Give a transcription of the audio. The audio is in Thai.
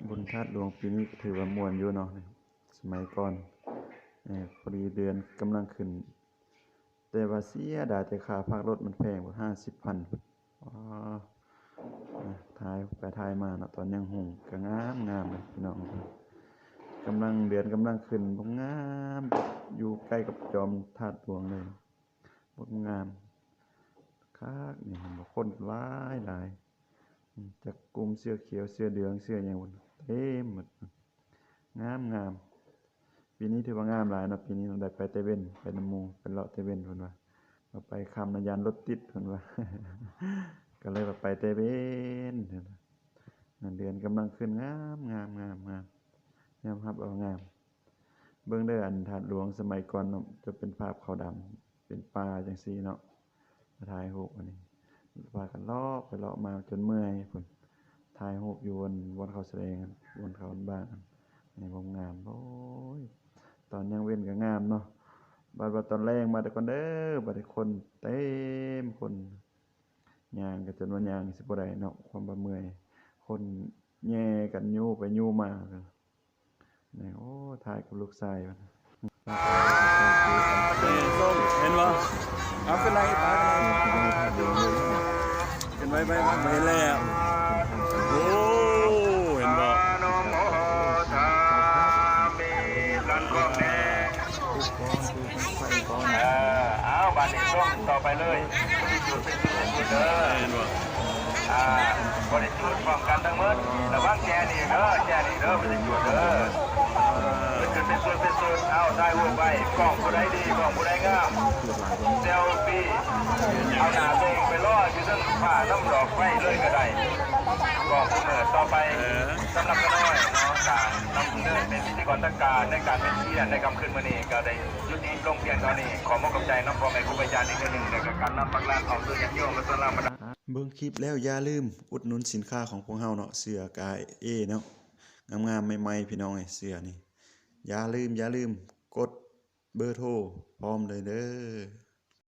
บุญธาตุหลวงปีนี้ก็ถือว่าม่วนอยู่เนาะสมัยก่อนพอดีเดือนกำลังขึ้นแต่ว่าเสียดายแต่ค่าพากรถมันแพงกว่า50,000อ๋อถ่ายไปถ่ายมาเนาะตอนยังหุงก็งามเลยพี่น้องกำลังเดือนกำลังขึ้นบ่งามอยู่ใกล้กับจอมธาตุหลวงเลยบ่งามคักนี่เห็นบ่คนหลายจากกลุ่มเสื้อเขียวเสื้อเหลืองเสื้อหยังพุ่นเต็มหมดงามปีนี้ถือว่างามหลายเนาะปีนี้เราได้ไปเตเว่นไปนำหมู่ไปเลาะเตเว่นเพิ่นว่าเราไปค่ำน่ะยานรถติดเพิ่นว่า ก็เลยว่าไปเตเว่นนั่นเดือนกำลังขึ้นงามยอมรับเอางามเบิ่งเด้ออันธาตุหลวงสมัยก่อนเนาะจะเป็นภาพขาวดำเป็นป่าจังซี่เนาะมาถ่ายรูปอันนี้พากันเลาะไปเลาะมาจนเมื่อยพุ่นถ่ายรูปอยู่บนเขาแสดงบนเขาบ้านนี่บ่งามโอ้ยตอนยังเว้นก็งามเนาะบัดว่าตอนแลงมาแต่ก่อนเด้อบัดนี้คนเต็มคนย่างก็จนว่าย่างสิบ่ได้เนาะความว่าเมื่อยคนแย่กันยู่ไปยู่มานี่โอ้ถ่ายกับลูกชายมันส้มเห็นบ่เอาเป็นไรตาเป็นไว้ไม่เห็นแล้วโอ้เห็นบ่เอาบัตรนี้ส่งต่อไปเลยจุดเป็นจุดเด้อเห็นบ่บริจุดพร้อมกันทั้งหมดระวังแจนี่เด้อแจนี่เด้อเป็นจุดเด้อเป็นจุดเอาได้หัวไปกล้องผู้ใดดีกล้องผู้ใดงามเซลฟี่เอาหน้าตัวเองไปล่ออยู่ทั้งผ้าน้ำดอกไฟเลยก็ได้กล้องเมื่อต่อไปสำหรับกระน้อยเนาะการนำเนินเป็นพิธีกรตการในการเป็นเชียร์ในคำขึ้นวันนี้ก็ได้ยุติลงเพียงตอนนี้ขอมอบกำลังใจน้ำพอแม่ครูบาอาจารย์อีกหนึ่งในการนำปักลานออกตัวอย่างโยงและตัวรามเบิ่งคลิปแล้วอย่าลืมอุดหนุนสินค้าของพวกเฮาเนาะเสื้อกายเนาะงามๆใหม่ๆพี่น้องไอ้เสื้อนี่อย่าลืมกดเบอร์โทรพร้อมเลยเด้อ